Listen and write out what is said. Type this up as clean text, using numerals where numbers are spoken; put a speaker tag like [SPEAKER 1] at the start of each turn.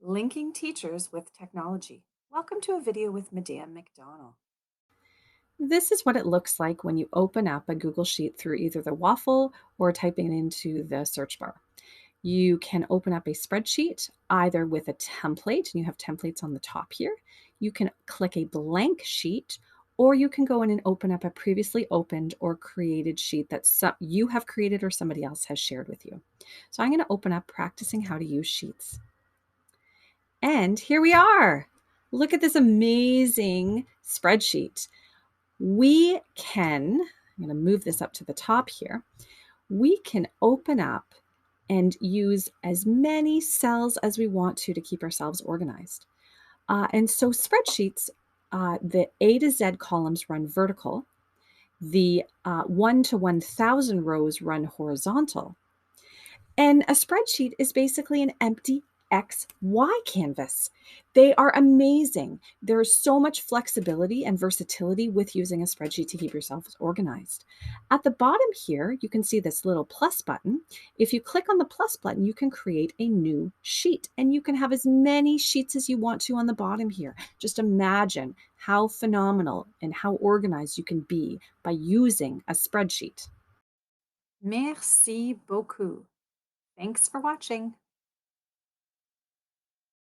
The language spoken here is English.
[SPEAKER 1] Linking Teachers with Technology. Welcome to a video with Madame McDonald.
[SPEAKER 2] This is what it looks like when you open up a Google Sheet through either the waffle or typing it into the search bar. You can open up a spreadsheet either with a template, and you have templates on the top here. You can click a blank sheet, or you can go in and open up a previously opened or created sheet that you have created or somebody else has shared with you. So I'm going to open up practicing how to use sheets. And here we are. Look at this amazing spreadsheet. I'm going to move this up to the top here. We can open up and use as many cells as we want to keep ourselves organized. And so spreadsheets, the A to Z columns run vertical. The 1 to 1,000 rows run horizontal. And a spreadsheet is basically an empty XY canvas. They are amazing. There's so much flexibility and versatility with using a spreadsheet to keep yourself organized. At the bottom here, you can see this little plus button. If you click on the plus button, you can create a new sheet, and you can have as many sheets as you want to on the bottom here. Just imagine how phenomenal and how organized you can be by using a spreadsheet.
[SPEAKER 1] Merci beaucoup. Thanks for watching.